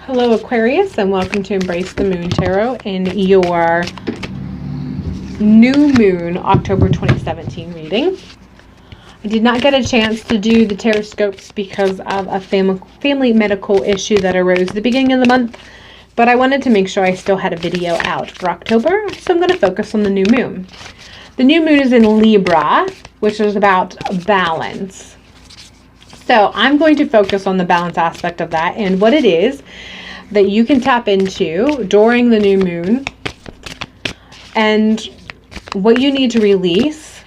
Hello Aquarius, and welcome to Embrace the Moon Tarot in your new moon October 2017 reading. I did not get a chance to do the tarot scopes because of a family medical issue that arose at the beginning of the month, but I wanted to make sure I still had a video out for October, so I'm going to focus on the new moon. The new moon is in Libra, which is about balance. So I'm going to focus on the balance aspect of that and what it is that you can tap into during the new moon and what you need to release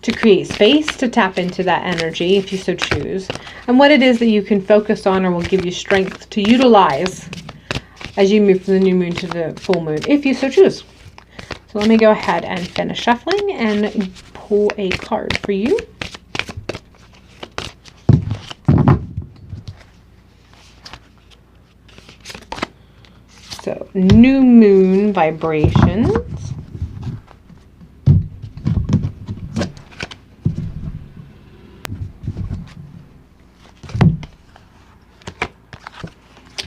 to create space to tap into that energy if you so choose, and what it is that you can focus on or will give you strength to utilize as you move from the new moon to the full moon if you so choose. So let me go ahead and finish shuffling and pull a card for you. So, new moon vibrations.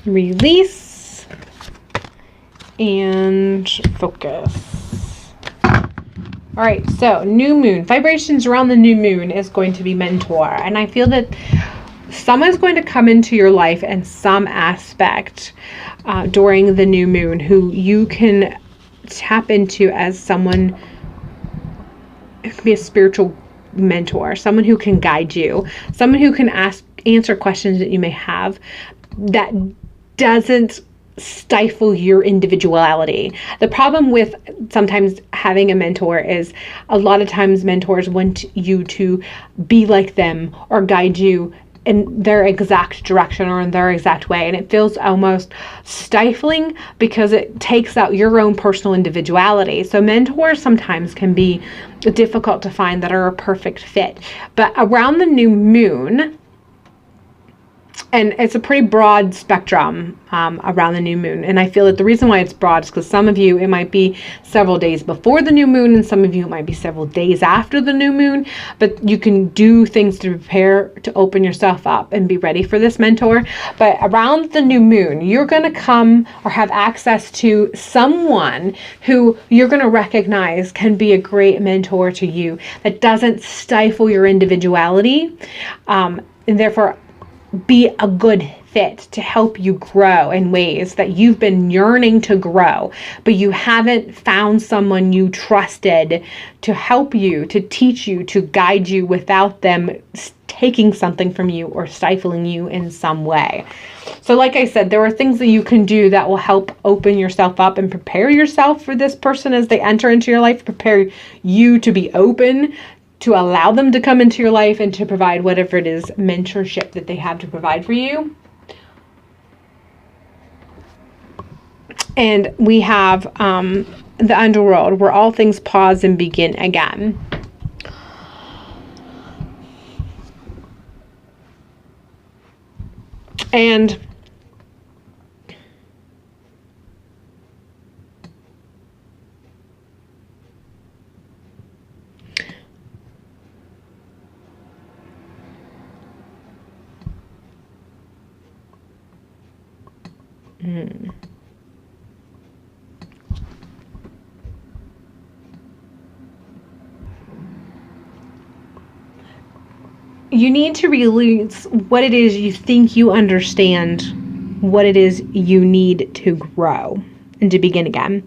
Release and focus. All right, so new moon vibrations around the new moon is going to be mentor, and I feel that someone's going to come into your life in some aspect during the new moon who you can tap into as someone who can be a spiritual mentor, someone who can guide you, someone who can answer questions that you may have that doesn't stifle your individuality. The problem with sometimes having a mentor is a lot of times mentors want you to be like them or guide you in their exact direction or in their exact way, and it feels almost stifling because it takes out your own personal individuality. So mentors sometimes can be difficult to find that are a perfect fit. But around the new moon, and it's a pretty broad spectrum around the new moon. And I feel that the reason why it's broad is because some of you, it might be several days before the new moon, and some of you, it might be several days after the new moon. But you can do things to prepare to open yourself up and be ready for this mentor. But around the new moon, you're going to come or have access to someone who you're going to recognize can be a great mentor to you that doesn't stifle your individuality, and therefore be a good fit to help you grow in ways that you've been yearning to grow, but you haven't found someone you trusted to help you, to teach you, to guide you without them taking something from you or stifling you in some way. So like I said, there are things that you can do that will help open yourself up and prepare yourself for this person as they enter into your life, prepare you to be open to allow them to come into your life and to provide whatever it is mentorship that they have to provide for you. And we have the underworld, where all things pause and begin again. And you need to release what it is you think you understand, what it is you need to grow and to begin again.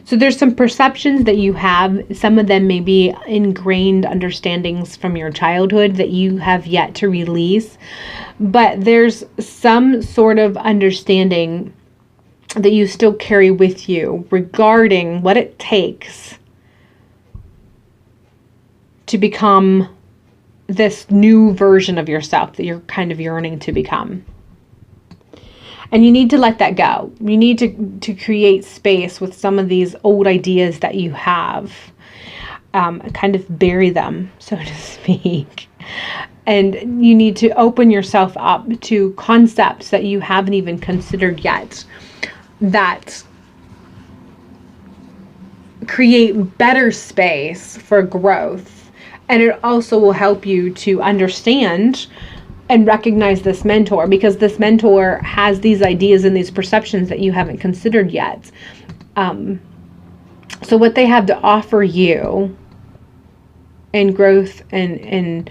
So there's some perceptions that you have. Some of them may be ingrained understandings from your childhood that you have yet to release. But there's some sort of understanding that you still carry with you regarding what it takes to become this new version of yourself that you're kind of yearning to become. And you need to let that go. You need to create space with some of these old ideas that you have, kind of bury them, so to speak. And you need to open yourself up to concepts that you haven't even considered yet that create better space for growth. And it also will help you to understand and recognize this mentor, because this mentor has these ideas and these perceptions that you haven't considered yet. So what they have to offer you in growth and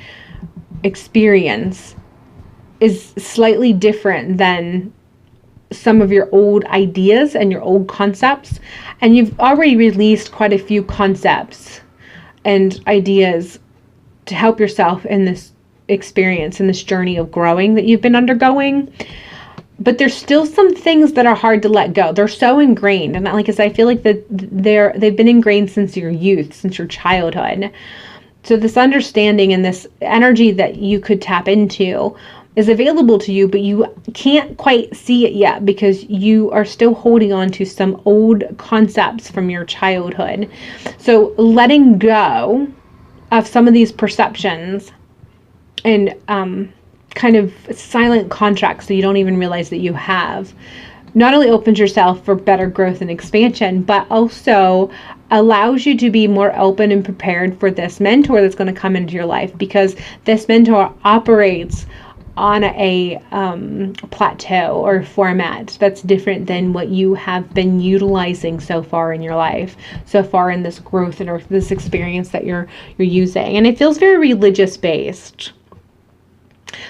experience is slightly different than some of your old ideas and your old concepts. And you've already released quite a few concepts and ideas to help yourself in this experience, in this journey of growing that you've been undergoing. But there's still some things that are hard to let go. They're so ingrained. And like I said, I feel like that they've been ingrained since your youth, since your childhood. So this understanding and this energy that you could tap into is available to you, but you can't quite see it yet because you are still holding on to some old concepts from your childhood. So letting go of some of these perceptions and kind of silent contracts that you don't even realize that you have not only opens yourself for better growth and expansion, but also allows you to be more open and prepared for this mentor that's going to come into your life, because this mentor operates on a plateau or format that's different than what you have been utilizing so far in your life, so far in this growth or this experience that you're using. And it feels very religious based.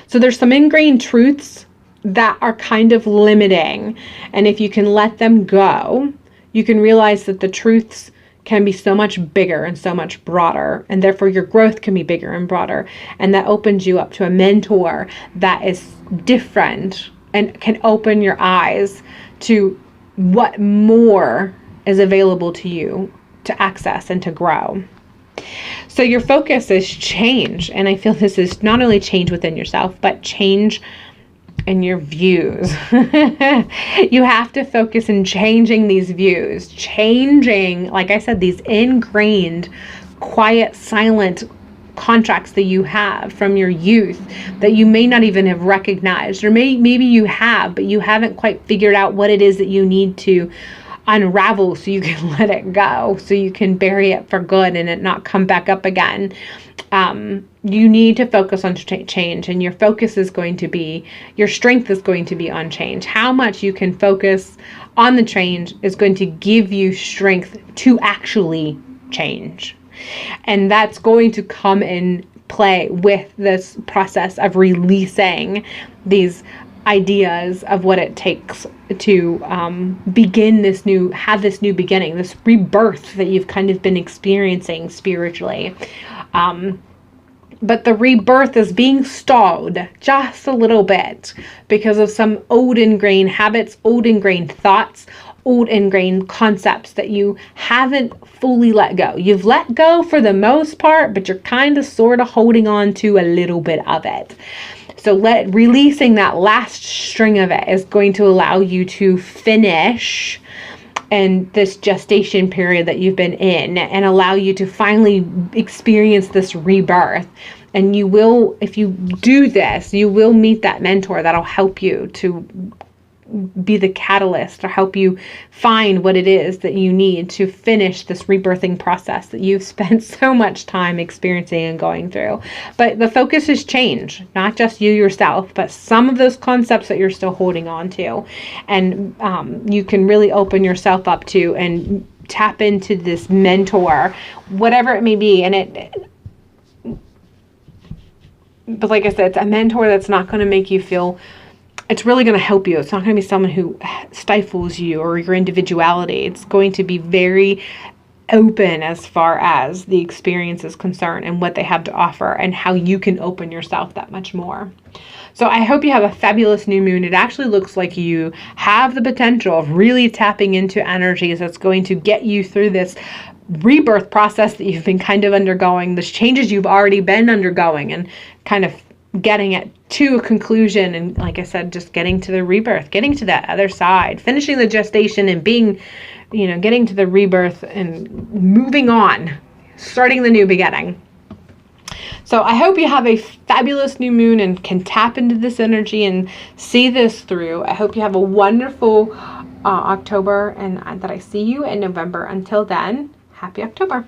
So there's some ingrained truths that are kind of limiting. And if you can let them go, you can realize that the truths can be so much bigger and so much broader, and therefore your growth can be bigger and broader. And that opens you up to a mentor that is different and can open your eyes to what more is available to you to access and to grow. So your focus is change. And I feel this is not only change within yourself, but change in your views. You have to focus in changing these views, changing, like I said, these ingrained, quiet, silent contracts that you have from your youth that you may not even have recognized, or maybe you have, but you haven't quite figured out what it is that you need to unravel so you can let it go, so you can bury it for good and it not come back up again. You need to focus on change, and your focus is going to be, your strength is going to be on change. How much you can focus on the change is going to give you strength to actually change. And that's going to come in play with this process of releasing these ideas of what it takes to begin this new, have this new beginning, this rebirth that you've kind of been experiencing spiritually. But the rebirth is being stalled just a little bit because of some old ingrained habits, old ingrained thoughts, old ingrained concepts that you haven't fully let go. You've let go for the most part, but you're kind of sort of holding on to a little bit of it. So releasing that last string of it is going to allow you to finish and this gestation period that you've been in, and allow you to finally experience this rebirth. And you will, if you do this, you will meet that mentor that'll help you to be the catalyst to help you find what it is that you need to finish this rebirthing process that you've spent so much time experiencing and going through. But the focus is change, not just you yourself, but some of those concepts that you're still holding on to. And you can really open yourself up to and tap into this mentor, whatever it may be. And but like I said, it's a mentor that's not going to make you feel, it's really going to help you. It's not going to be someone who stifles you or your individuality. It's going to be very open as far as the experience is concerned and what they have to offer and how you can open yourself that much more. So I hope you have a fabulous new moon. It actually looks like you have the potential of really tapping into energies that's going to get you through this rebirth process that you've been kind of undergoing, this changes you've already been undergoing, and kind of getting it to a conclusion. And like I said, just getting to the rebirth, getting to that other side, finishing the gestation and being, getting to the rebirth and moving on, starting the new beginning. So I hope you have a fabulous new moon and can tap into this energy and see this through. I hope you have a wonderful October, and that I see you in November. Until then, happy October.